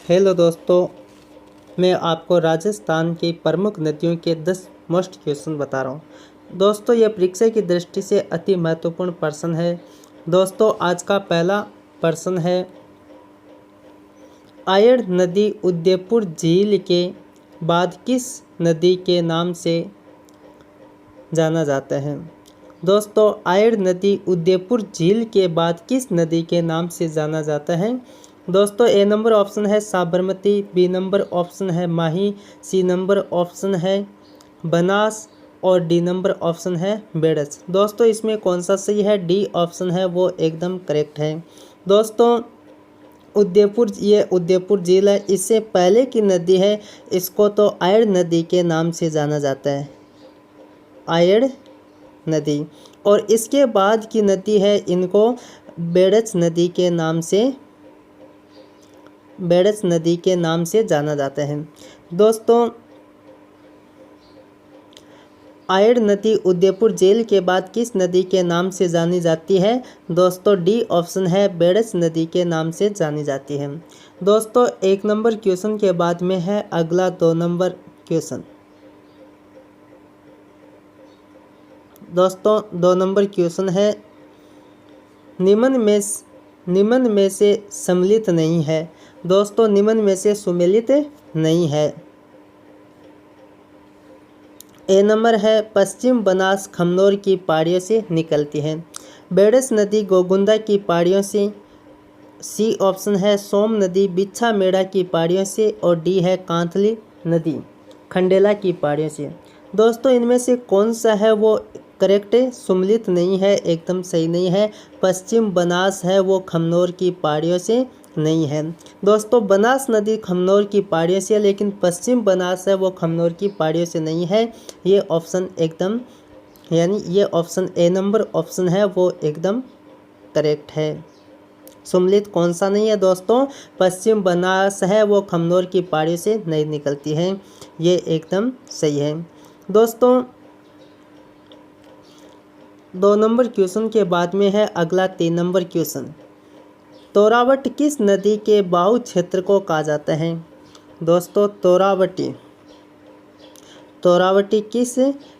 Hello दोस्तों, मैं आपको राजस्थान की प्रमुख नदियों के 10 मोस्ट क्वेश्चन बता रहा हूँ। दोस्तों, यह परीक्षा की दृष्टि से अति महत्वपूर्ण प्रश्न है। दोस्तों, आज का पहला प्रश्न है, आयड़ नदी उदयपुर झील के बाद किस नदी के नाम से जाना जाता है? दोस्तों, आयड़ नदी उदयपुर झील के बाद किस नदी के नाम से जाना जाता है? दोस्तों, ए नंबर ऑप्शन है साबरमती, बी नंबर ऑप्शन है माही, सी नंबर ऑप्शन है बनास और डी नंबर ऑप्शन है बेड़च। दोस्तों, इसमें कौन सा सही है? डी ऑप्शन है वो एकदम करेक्ट है। दोस्तों, ये उदयपुर झील है, इससे पहले की नदी है, इसको तो आयड़ नदी के नाम से जाना जाता है, आयड़ नदी। और इसके बाद की नदी है, इनको बेड़च नदी के नाम से जाना जाता है। दोस्तों, आयड़ नदी उदयपुर झील के बाद किस नदी के नाम से जानी जाती है? दोस्तों, डी ऑप्शन है बेड़च नदी के नाम से जानी जाती है। दोस्तों, 1 नंबर क्वेश्चन के बाद में है अगला 2 नंबर क्वेश्चन। दोस्तों, 2 नंबर क्वेश्चन है, निम्न में से सम्मिलित नहीं है। दोस्तों, निम्न में से सुमेलित नहीं है। ए नंबर है पश्चिम बनास खमनोर की पहाड़ियों से निकलती है। बेड़स नदी गोगुंदा की पहाड़ियों से। सी ऑप्शन है सोम नदी बिच्छा मेड़ा की पहाड़ियों से और डी है कांथली नदी खंडेला की पहाड़ियों से। दोस्तों, इनमें से कौन सा है वो करेक्ट है? सुमेलित नहीं है, एकदम सही नहीं है। पश्चिम बनास है वो खमनोर की पहाड़ियों से नहीं है। दोस्तों, बनास नदी खमनोर की पहाड़ियों से, लेकिन पश्चिम बनास है वो खमनोर की पहाड़ियों से नहीं है। ये ऑप्शन एकदम ये ऑप्शन ए नंबर ऑप्शन है वो एकदम करेक्ट है। सुमेलित कौन सा नहीं है? दोस्तों, पश्चिम बनास है वो खमनोर की पहाड़ियों से नहीं निकलती है, ये एकदम सही है। दोस्तों, 2 नंबर क्वेश्चन के बाद में है अगला 3 नंबर क्वेश्चन। तोरावट किस नदी के बाहु क्षेत्र को कहा जाता है? दोस्तों, तोरावटी किस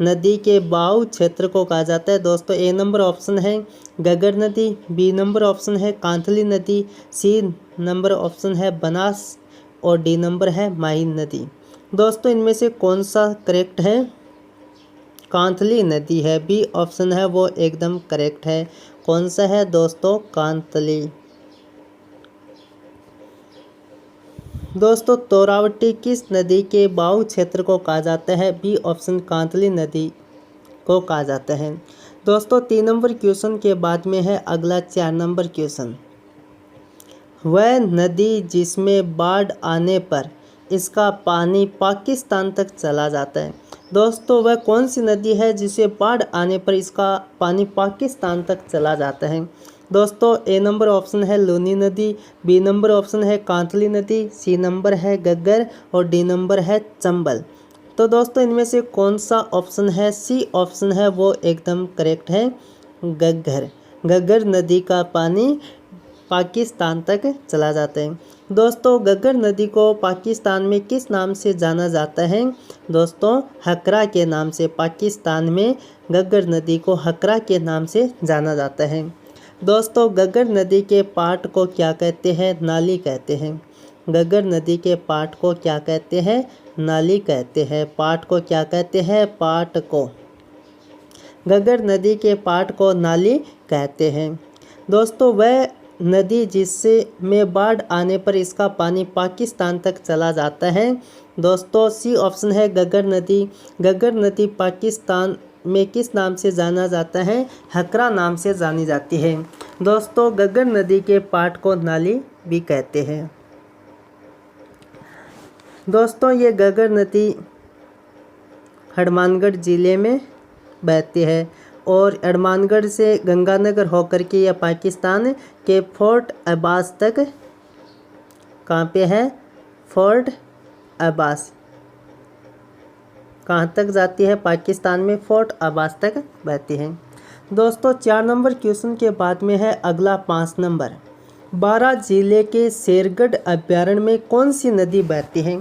नदी के बाहु क्षेत्र को कहा जाता है? दोस्तों, ए नंबर ऑप्शन है गगर नदी, बी नंबर ऑप्शन है कांथली नदी, सी नंबर ऑप्शन है बनास और डी नंबर है माहिन नदी। दोस्तों, इनमें से कौन सा करेक्ट है? कांथली नदी है, बी ऑप्शन है वो एकदम करेक्ट है। कौन सा है दोस्तों? कांथली। दोस्तों, तोरावटी किस नदी के बाहु क्षेत्र को कहा जाता है? बी ऑप्शन कांथली नदी को कहा जाता है। दोस्तों, 3 नंबर क्वेश्चन के बाद में है अगला 4 नंबर क्वेश्चन। वह नदी जिसमें बाढ़ आने पर इसका पानी पाकिस्तान तक चला जाता है। दोस्तों, वह कौन सी नदी है जिसे बाढ़ आने पर इसका पानी पाकिस्तान तक चला जाता है? दोस्तों, ए नंबर ऑप्शन है लूनी नदी, बी नंबर ऑप्शन है कांथली नदी, सी नंबर है गग्गर और डी नंबर है चंबल। तो दोस्तों, इनमें से कौन सा ऑप्शन है? सी ऑप्शन है वो एकदम करेक्ट है, गग्गर। गग्गर नदी का पानी पाकिस्तान तक चला जाता है। दोस्तों, गग्गर नदी को पाकिस्तान में किस नाम से जाना जाता है? दोस्तों, हकरा के नाम से। पाकिस्तान में गग्गर नदी को हकरा के नाम से जाना जाता है। दोस्तों, गग्गर नदी के पाट को क्या कहते हैं? नाली कहते हैं। गग्गर नदी के पाट को क्या कहते हैं? नाली कहते हैं। पाट को क्या कहते हैं? पाट को। गग्गर नदी के पाट को नाली कहते हैं। दोस्तों, वह नदी जिससे में बाढ़ आने पर इसका पानी पाकिस्तान तक चला जाता है। दोस्तों, सी ऑप्शन है गग्गर नदी। गग्गर नदी पाकिस्तान में किस नाम से जाना जाता है? हकरा नाम से जानी जाती है। दोस्तों, गग्गर नदी के पाट को नाली भी कहते हैं। दोस्तों, ये गग्गर नदी हनुमानगढ़ ज़िले में बहती है और हनुमानगढ़ से गंगानगर होकर के यह पाकिस्तान के फोर्ट अब्बास तक कहाँ पे है? फोर्ट अब्बास कहाँ तक जाती है? पाकिस्तान में फोर्ट अब्बास तक बहती है। दोस्तों, 4 नंबर क्वेश्चन के बाद में है अगला 5 नंबर। बारां जिले के शेरगढ़ अभ्यारण्य में कौन सी नदी बहती है?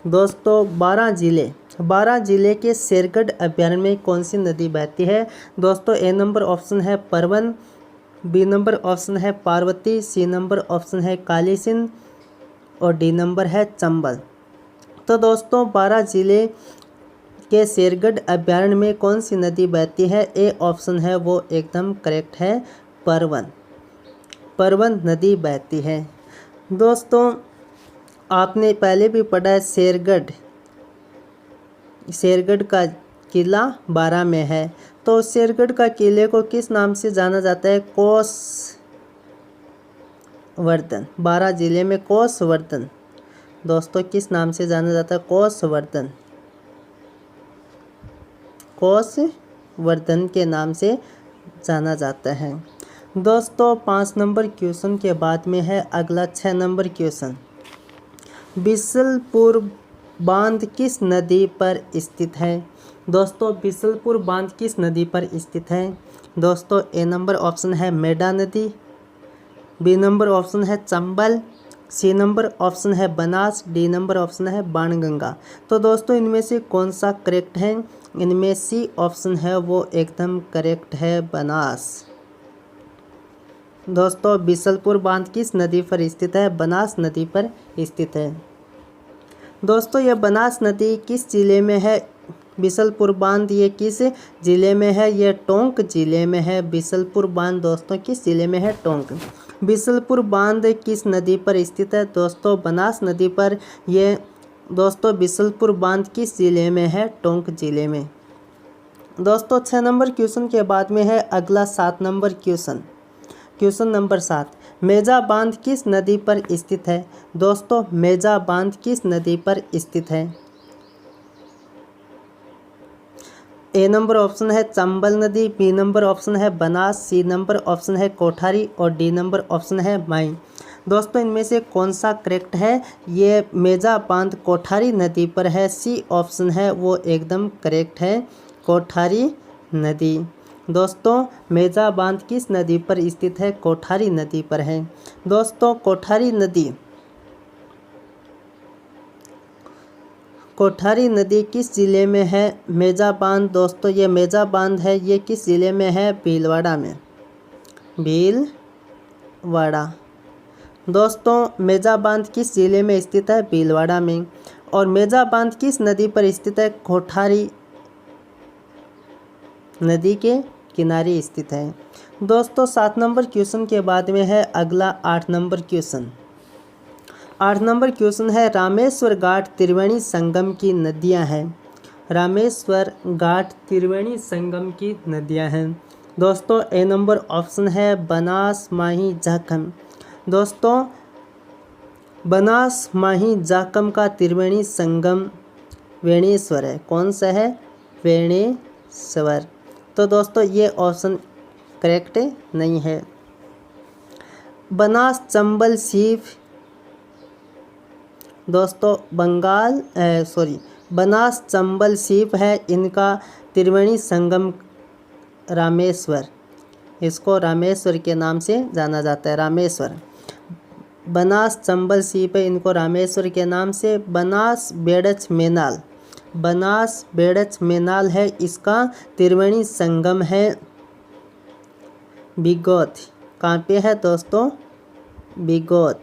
दोस्तों बारां जिले के शेरगढ़ अभ्यारण्य में कौन सी नदी बहती है? दोस्तों ए नंबर ऑप्शन है परवन, बी नंबर ऑप्शन है पार्वती, सी नंबर ऑप्शन है काली सिंध और डी नंबर है चंबल। तो दोस्तों बारां जिले के शेरगढ़ अभ्यारण्य में कौन सी नदी बहती है? ए ऑप्शन है वो एकदम करेक्ट है, परवन नदी बहती है। दोस्तों आपने पहले भी पढ़ा है शेरगढ़ का किला बारां में है। तो शेरगढ़ का किले को किस नाम से जाना जाता है? कोसवर्धन। बारां जिले में कोसवर्धन दोस्तों किस नाम से जाना जाता है? कोसवर्धन के नाम से जाना जाता है। दोस्तों 5 नंबर क्वेश्चन के बाद में है अगला 6 नंबर क्वेश्चन। बिसलपुर बांध किस नदी पर स्थित है? दोस्तों बिसलपुर बांध किस नदी पर स्थित है? दोस्तों ए नंबर ऑप्शन है मेडा नदी, बी नंबर ऑप्शन है चंबल, सी नंबर ऑप्शन है बनास, डी नंबर ऑप्शन है बाणगंगा। तो दोस्तों इनमें से कौन सा करेक्ट है? इनमें सी ऑप्शन है वो एकदम करेक्ट है, बनास। दोस्तों बिसलपुर बांध किस नदी पर स्थित है? बनास नदी पर स्थित है। दोस्तों यह बनास नदी किस जिले में है? बिसलपुर बांध ये किस जिले में है? ये टोंक जिले में है। बिसलपुर बांध दोस्तों किस जिले में है? टोंक। बिसलपुर बांध किस नदी पर स्थित है? दोस्तों बनास नदी पर। ये दोस्तों बिसलपुर बांध किस जिले में है? टोंक जिले में। दोस्तों 6 नंबर क्वेश्चन के बाद में है अगला 7 नंबर क्वेश्चन नंबर 7। मेजा बांध किस नदी पर स्थित है? दोस्तों मेजा बांध किस नदी पर स्थित है? ए नंबर ऑप्शन है चंबल नदी, बी नंबर ऑप्शन है बनास, सी नंबर ऑप्शन है कोठारी और डी नंबर ऑप्शन है माई। दोस्तों इनमें से कौन सा करेक्ट है? ये मेजा बांध कोठारी नदी पर है। सी ऑप्शन है वो एकदम करेक्ट है, कोठारी नदी। दोस्तों मेजा बांध किस नदी पर स्थित है? कोठारी नदी पर है। दोस्तों कोठारी नदी किस जिले में है? मेजा बांध दोस्तों ये मेजा बांध है, ये किस जिले में है? भीलवाड़ा में, भीलवाड़ा। दोस्तों मेजा बांध किस जिले में स्थित है? भीलवाड़ा में। और मेजा बांध किस नदी पर स्थित है? कोठारी नदी के किनारे स्थित है। दोस्तों 7 नंबर क्वेश्चन के बाद में है अगला 8 नंबर क्वेश्चन। 8 नंबर क्वेश्चन है रामेश्वर घाट त्रिवेणी संगम की नदियां हैं। रामेश्वर घाट त्रिवेणी संगम की नदियां हैं। दोस्तों ए नंबर ऑप्शन है बनास, माही, जाखम। दोस्तों बनास, माही, जाखम का त्रिवेणी संगम वेणेश्वर है। कौन सा है? वेणेश्वर। तो दोस्तों ये ऑप्शन करेक्ट नहीं है। बनास, चंबल, सीप दोस्तों बनास, चंबल, सीप है इनका त्रिवेणी संगम रामेश्वर। इसको रामेश्वर के नाम से जाना जाता है, रामेश्वर। बनास, चंबल, सीप है इनको रामेश्वर के नाम से। बनास, बेड़च, मेनाल है इसका त्रिवेणी संगम है बिगौद। कहाँ पे है दोस्तों? बिगौद।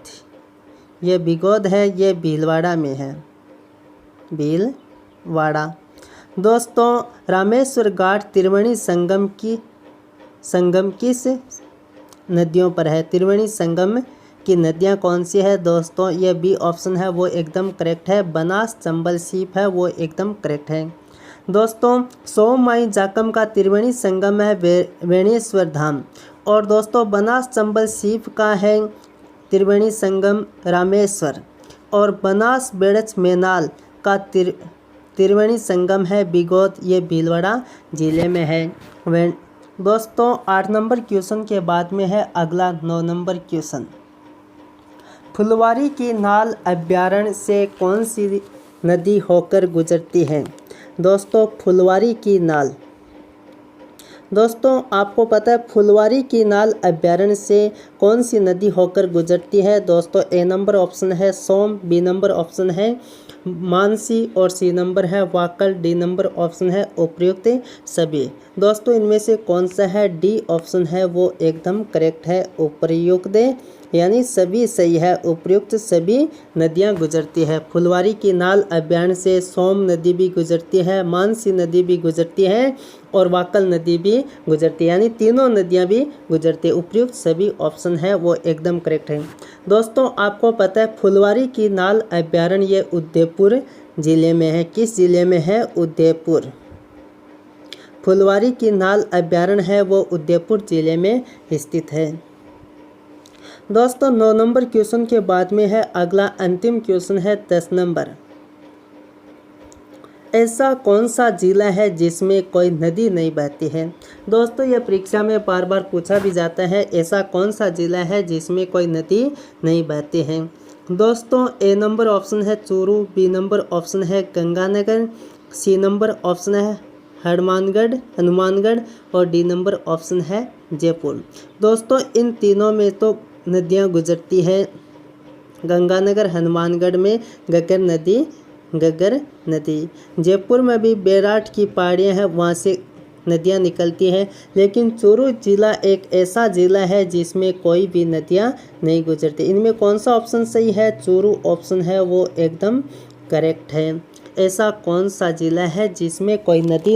ये बिगौद है, ये भीलवाड़ा में है, भीलवाड़ा। दोस्तों रामेश्वर घाट त्रिवेणी संगम किस नदियों पर है? त्रिवेणी संगम की नदियां कौन सी है? दोस्तों ये बी ऑप्शन है वो एकदम करेक्ट है, बनास, चंबल, सीप है वो एकदम करेक्ट है। दोस्तों सोम, माई, जाखम का त्रिवेणी संगम है वेणेश्वर धाम। और दोस्तों बनास, चंबल, सीप का है त्रिवेणी संगम रामेश्वर। और बनास, बेड़च, मेनाल का त्रिवेणी संगम है बिगौद, ये भीलवाड़ा जिले में है। दोस्तों 8 नंबर क्वेश्चन के बाद में है अगला 9 नंबर क्वेश्चन। फुलवारी की नाल अभ्यारण्य से कौन सी नदी होकर गुजरती है? दोस्तों फुलवारी की नाल दोस्तों आपको पता है फुलवारी की नाल अभ्यारण्य से कौन सी नदी होकर गुजरती है? दोस्तों ए नंबर ऑप्शन है सोम, बी नंबर ऑप्शन है मानसी और सी नंबर है वाकल, डी नंबर ऑप्शन है उपर्युक्त सभी। दोस्तों इनमें से कौन सा है? डी ऑप्शन है वो एकदम करेक्ट है, उपर्युक्त यानी सभी सही है। उपर्युक्त सभी नदियां गुजरती है। फुलवारी की नाल अभ्यारण्य से सोम नदी भी गुजरती है, मानसी नदी भी गुजरती है और वाकल नदी भी गुजरती है, यानी तीनों नदियां भी गुजरती है। उपर्युक्त सभी ऑप्शन है वो एकदम करेक्ट है। दोस्तों आपको पता है फुलवारी की नाल अभ्यारण्य ये उदयपुर जिले में है। किस जिले में है? उदयपुर। फुलवारी की नाल अभ्यारण्य है वो उदयपुर जिले में स्थित है। दोस्तों 9 नंबर क्वेश्चन के बाद में है अगला अंतिम क्वेश्चन है 10 नंबर। ऐसा कौन सा जिला है जिसमें कोई नदी नहीं बहती है? दोस्तों यह परीक्षा में बार बार पूछा भी जाता है, ऐसा कौन सा जिला है जिसमें कोई नदी नहीं बहती है? दोस्तों ए नंबर ऑप्शन है चूरू, बी नंबर ऑप्शन है गंगानगर, सी नंबर ऑप्शन है हनुमानगढ़ और डी नंबर ऑप्शन है जयपुर। दोस्तों इन तीनों में तो नदियाँ गुजरती है। गंगानगर हनुमानगढ़ में घग्गर नदी, जयपुर में भी बैराठ की पहाड़ियाँ हैं, वहाँ से नदियाँ निकलती हैं। लेकिन चूरू जिला एक ऐसा जिला है जिसमें कोई भी नदियाँ नहीं गुजरती। इनमें कौन सा ऑप्शन सही है? चूरू ऑप्शन है वो एकदम करेक्ट है। ऐसा कौन सा जिला है जिसमें कोई नदी